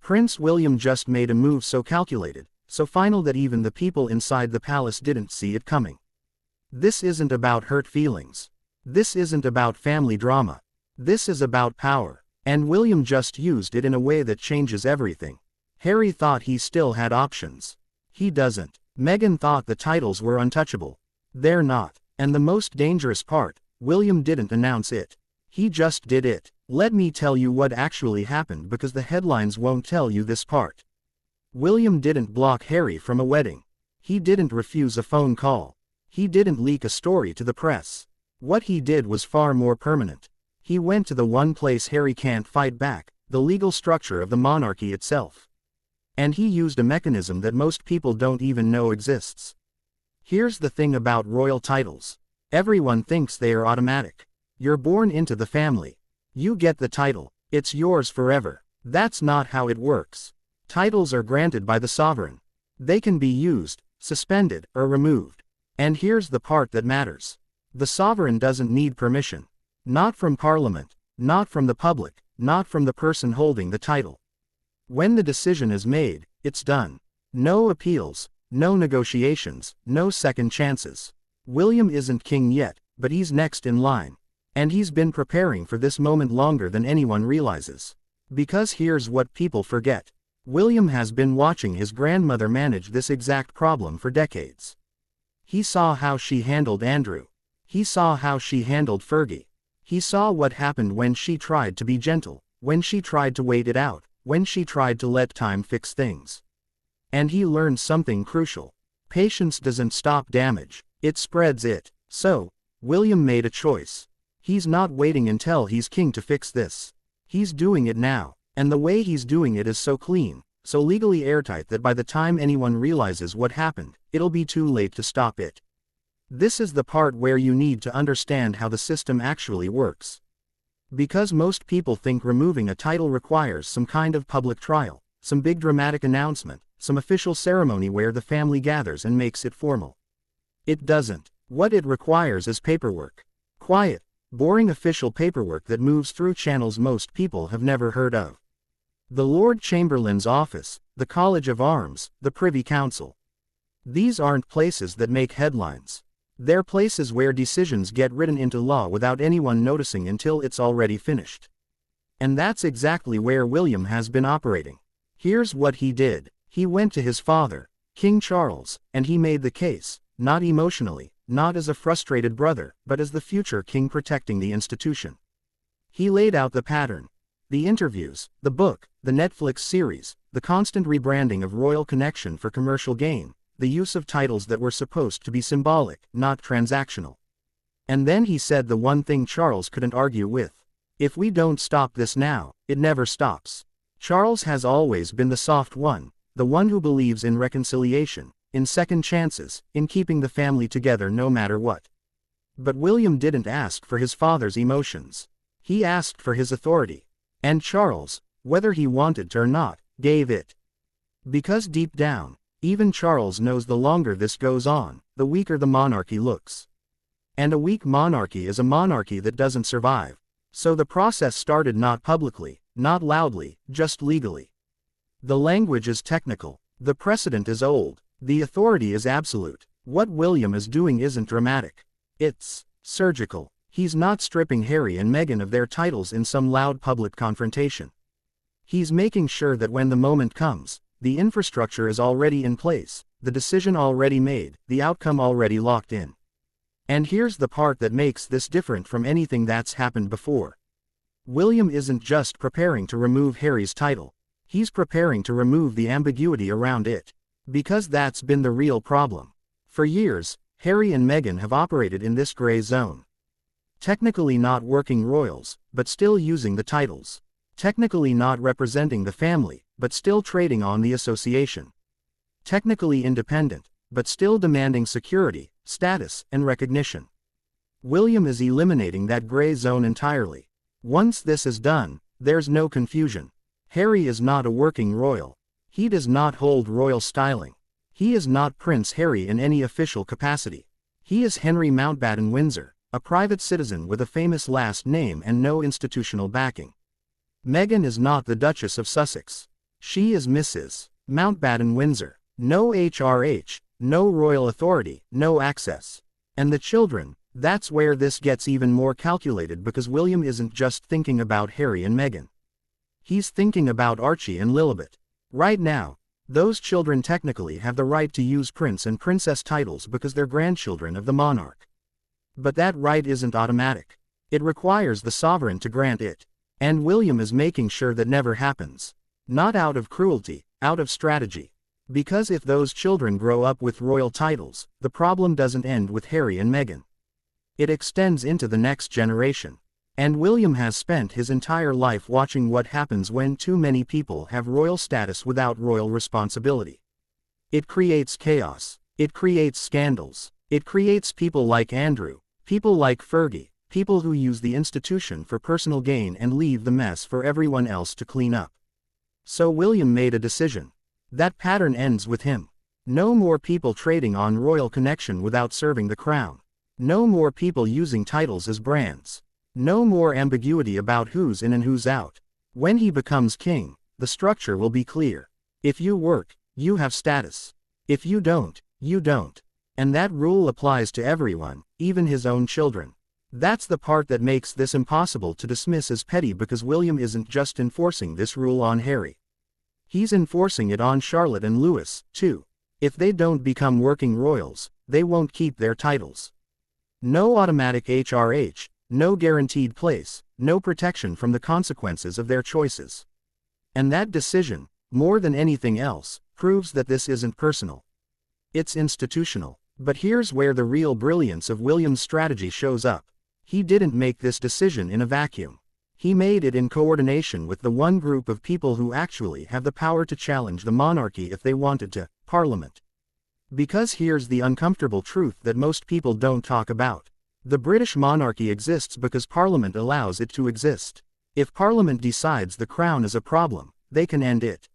Prince William just made a move so calculated, so final that even the people inside the palace didn't see it coming. This isn't about hurt feelings. This isn't about family drama. This is about power. And William just used it in a way that changes everything. Harry thought he still had options. He doesn't. Meghan thought the titles were untouchable. They're not. And the most dangerous part, William didn't announce it. He just did it. Let me tell you what actually happened because the headlines won't tell you this part. William didn't block Harry from a wedding. He didn't refuse a phone call. He didn't leak a story to the press. What he did was far more permanent. He went to the one place Harry can't fight back, the legal structure of the monarchy itself. And he used a mechanism that most people don't even know exists. Here's the thing about royal titles. Everyone thinks they are automatic. You're born into the family. You get the title. It's yours forever. That's not how it works. Titles are granted by the sovereign. They can be used, suspended, or removed. And here's the part that matters. The sovereign doesn't need permission. Not from Parliament, not from the public, not from the person holding the title. When the decision is made, it's done. No appeals, no negotiations, no second chances. William isn't king yet, but he's next in line. And he's been preparing for this moment longer than anyone realizes. Because here's what people forget. William has been watching his grandmother manage this exact problem for decades. He saw how she handled Andrew. He saw how she handled Fergie. He saw what happened when she tried to be gentle, when she tried to wait it out, when she tried to let time fix things. And he learned something crucial. Patience doesn't stop damage, it spreads it. So, William made a choice. He's not waiting until he's king to fix this. He's doing it now, and the way he's doing it is so clean, so legally airtight that by the time anyone realizes what happened, it'll be too late to stop it. This is the part where you need to understand how the system actually works. Because most people think removing a title requires some kind of public trial, some big dramatic announcement, some official ceremony where the family gathers and makes it formal. It doesn't. What it requires is paperwork. Quiet, boring official paperwork that moves through channels most people have never heard of. The Lord Chamberlain's office, the College of Arms, the Privy Council. These aren't places that make headlines. They're places where decisions get written into law without anyone noticing until it's already finished. And that's exactly where William has been operating. Here's what he did. He went to his father, King Charles, and he made the case, not emotionally, not as a frustrated brother, but as the future king protecting the institution. He laid out the pattern. The interviews, the book, the Netflix series, the constant rebranding of royal connection for commercial gain, the use of titles that were supposed to be symbolic, not transactional. And then he said the one thing Charles couldn't argue with. If we don't stop this now, it never stops. Charles has always been the soft one, the one who believes in reconciliation, in second chances, in keeping the family together no matter what. But William didn't ask for his father's emotions. He asked for his authority. And Charles, whether he wanted to or not, gave it. Because deep down, even Charles knows the longer this goes on, the weaker the monarchy looks. And a weak monarchy is a monarchy that doesn't survive. So the process started not publicly, not loudly, just legally. The language is technical. The precedent is old. The authority is absolute. What William is doing isn't dramatic. It's surgical. He's not stripping Harry and Meghan of their titles in some loud public confrontation. He's making sure that when the moment comes, the infrastructure is already in place, the decision already made, the outcome already locked in. And here's the part that makes this different from anything that's happened before. William isn't just preparing to remove Harry's title. He's preparing to remove the ambiguity around it. Because that's been the real problem. For years, Harry and Meghan have operated in this gray zone. Technically not working royals, but still using the titles. Technically not representing the family, but still trading on the association. Technically independent, but still demanding security, status, and recognition. William is eliminating that gray zone entirely. Once this is done, there's no confusion. Harry is not a working royal. He does not hold royal styling. He is not Prince Harry in any official capacity. He is Henry Mountbatten Windsor, a private citizen with a famous last name and no institutional backing. Meghan is not the Duchess of Sussex. She is Mrs. Mountbatten Windsor. No HRH, no royal authority, no access. And the children, that's where this gets even more calculated because William isn't just thinking about Harry and Meghan. He's thinking about Archie and Lilibet. Right now, those children technically have the right to use prince and princess titles because they're grandchildren of the monarch. But that right isn't automatic. It requires the sovereign to grant it. And William is making sure that never happens. Not out of cruelty, out of strategy. Because if those children grow up with royal titles, the problem doesn't end with Harry and Meghan. It extends into the next generation. And William has spent his entire life watching what happens when too many people have royal status without royal responsibility. It creates chaos. It creates scandals. It creates people like Andrew, people like Fergie, people who use the institution for personal gain and leave the mess for everyone else to clean up. So William made a decision. That pattern ends with him. No more people trading on royal connection without serving the crown. No more people using titles as brands. No more ambiguity about who's in and who's out. When he becomes king, the structure will be clear. If you work, you have status. If you don't, you don't. And that rule applies to everyone, even his own children. That's the part that makes this impossible to dismiss as petty because William isn't just enforcing this rule on Harry. He's enforcing it on Charlotte and Louis, too. If they don't become working royals, they won't keep their titles. No automatic HRH, no guaranteed place, no protection from the consequences of their choices. And that decision, more than anything else, proves that this isn't personal. It's institutional. But here's where the real brilliance of William's strategy shows up. He didn't make this decision in a vacuum. He made it in coordination with the one group of people who actually have the power to challenge the monarchy if they wanted to, Parliament. Because here's the uncomfortable truth that most people don't talk about. The British monarchy exists because Parliament allows it to exist. If Parliament decides the crown is a problem, they can end it.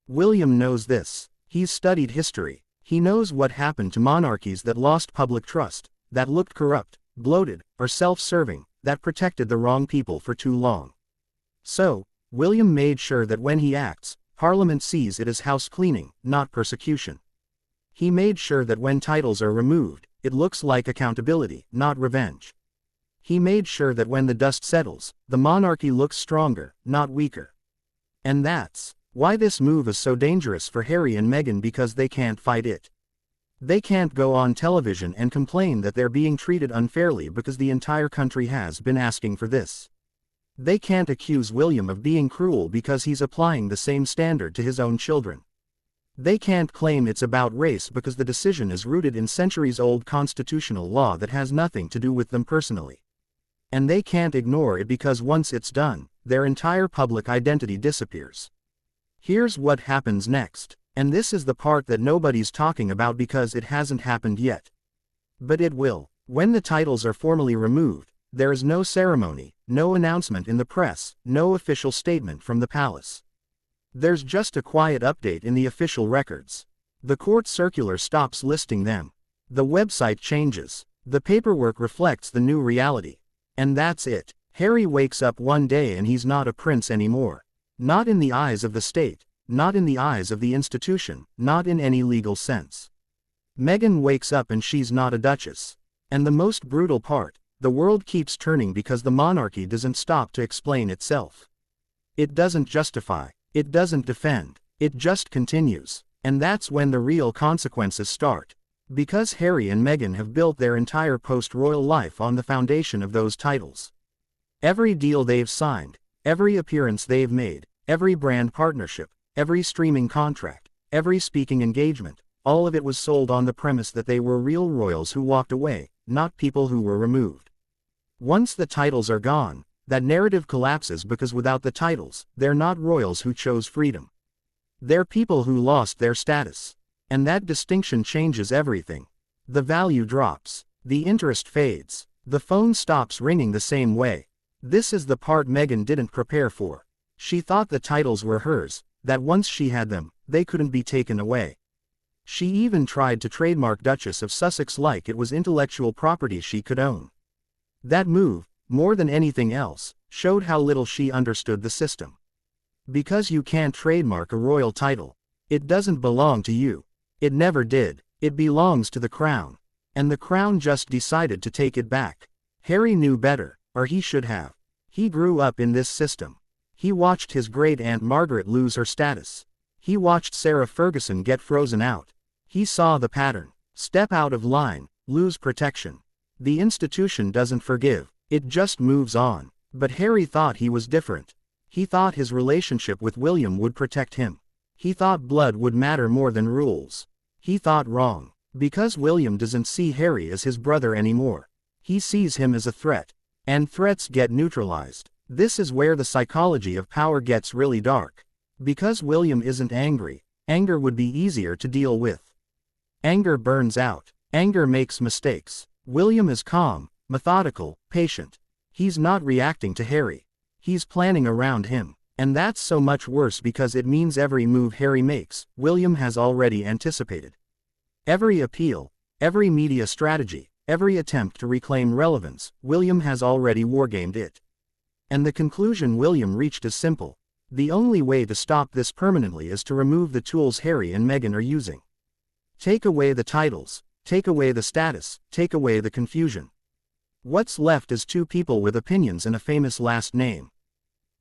William knows this. He's studied history. He knows what happened to monarchies that lost public trust, that looked corrupt, bloated, or self-serving, that protected the wrong people for too long. So, William made sure that when he acts, Parliament sees it as house cleaning, not persecution. He made sure that when titles are removed, it looks like accountability, not revenge. He made sure that when the dust settles, the monarchy looks stronger, not weaker. And that's why this move is so dangerous for Harry and Meghan because they can't fight it. They can't go on television and complain that they're being treated unfairly because the entire country has been asking for this. They can't accuse William of being cruel because he's applying the same standard to his own children. They can't claim it's about race because the decision is rooted in centuries-old constitutional law that has nothing to do with them personally. And they can't ignore it because once it's done, their entire public identity disappears. Here's what happens next. And this is the part that nobody's talking about because it hasn't happened yet. But it will. When the titles are formally removed, there is no ceremony, no announcement in the press, no official statement from the palace. There's just a quiet update in the official records. The court circular stops listing them. The website changes. The paperwork reflects the new reality. And that's it. Harry wakes up one day and he's not a prince anymore. Not in the eyes of the state. Not in the eyes of the institution, not in any legal sense. Meghan wakes up and she's not a duchess. And the most brutal part, the world keeps turning because the monarchy doesn't stop to explain itself. It doesn't justify, it doesn't defend, it just continues. And that's when the real consequences start. Because Harry and Meghan have built their entire post-royal life on the foundation of those titles. Every deal they've signed, every appearance they've made, every brand partnership, every streaming contract, every speaking engagement, all of it was sold on the premise that they were real royals who walked away, not people who were removed. Once the titles are gone, that narrative collapses because without the titles, they're not royals who chose freedom. They're people who lost their status. And that distinction changes everything. The value drops. The interest fades. The phone stops ringing the same way. This is the part Meghan didn't prepare for. She thought the titles were hers, that once she had them, they couldn't be taken away. She even tried to trademark Duchess of Sussex like it was intellectual property she could own. That move, more than anything else, showed how little she understood the system. Because you can't trademark a royal title. It doesn't belong to you. It never did. It belongs to the crown. And the crown just decided to take it back. Harry knew better, or he should have. He grew up in this system. He watched his great-aunt Margaret lose her status. He watched Sarah Ferguson get frozen out. He saw the pattern. Step out of line, lose protection. The institution doesn't forgive, it just moves on. But Harry thought he was different. He thought his relationship with William would protect him. He thought blood would matter more than rules. He thought wrong. Because William doesn't see Harry as his brother anymore. He sees him as a threat. And threats get neutralized. This is where the psychology of power gets really dark. Because William isn't angry, anger would be easier to deal with. Anger burns out. Anger makes mistakes. William is calm, methodical, patient. He's not reacting to Harry. He's planning around him. And that's so much worse because it means every move Harry makes, William has already anticipated. Every appeal, every media strategy, every attempt to reclaim relevance, William has already wargamed it. And the conclusion William reached is simple. The only way to stop this permanently is to remove the tools Harry and Meghan are using. Take away the titles, take away the status, take away the confusion. What's left is two people with opinions and a famous last name.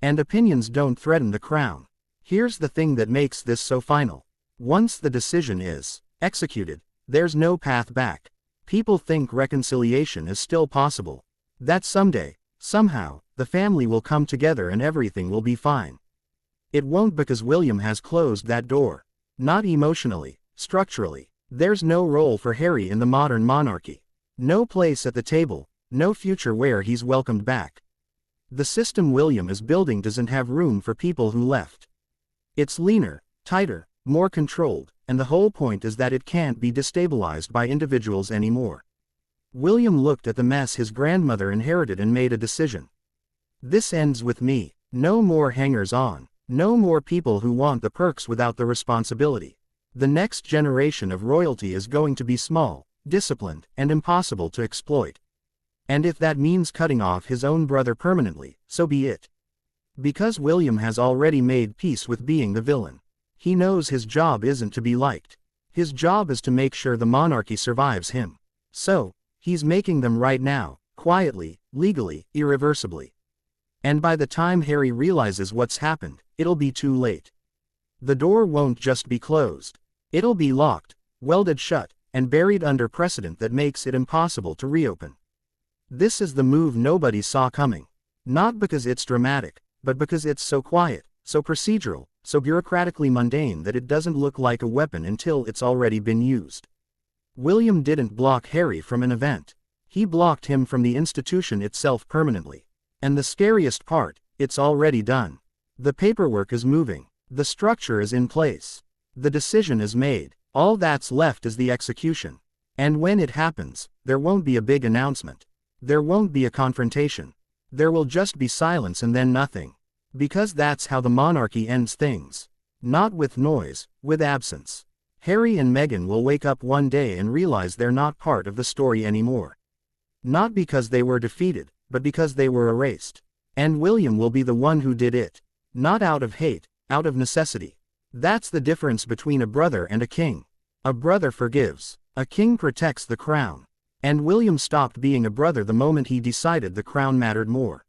And opinions don't threaten the crown. Here's the thing that makes this so final. Once the decision is executed, there's no path back. People think reconciliation is still possible. That someday, somehow, the family will come together and everything will be fine. It won't because William has closed that door. Not emotionally, structurally. There's no role for Harry in the modern monarchy. No place at the table, no future where he's welcomed back. The system William is building doesn't have room for people who left. It's leaner, tighter, more controlled, and the whole point is that it can't be destabilized by individuals anymore. William looked at the mess his grandmother inherited and made a decision. This ends with me. No more hangers-on. No more people who want the perks without the responsibility. The next generation of royalty is going to be small, disciplined, and impossible to exploit. And if that means cutting off his own brother permanently, so be it. Because William has already made peace with being the villain. He knows his job isn't to be liked. His job is to make sure the monarchy survives him. So, he's making them right now, quietly, legally, irreversibly. And by the time Harry realizes what's happened, it'll be too late. The door won't just be closed. It'll be locked, welded shut, and buried under precedent that makes it impossible to reopen. This is the move nobody saw coming. Not because it's dramatic, but because it's so quiet, so procedural, so bureaucratically mundane that it doesn't look like a weapon until it's already been used. William didn't block Harry from an event. He blocked him from the institution itself permanently. And the scariest part, it's already done. The paperwork is moving. The structure is in place. The decision is made. All that's left is the execution. And when it happens, there won't be a big announcement. There won't be a confrontation. There will just be silence and then nothing. Because that's how the monarchy ends things. Not with noise, with absence. Harry and Meghan will wake up one day and realize they're not part of the story anymore. Not because they were defeated, but because they were erased. And William will be the one who did it. Not out of hate, out of necessity. That's the difference between a brother and a king. A brother forgives. A king protects the crown. And William stopped being a brother the moment he decided the crown mattered more.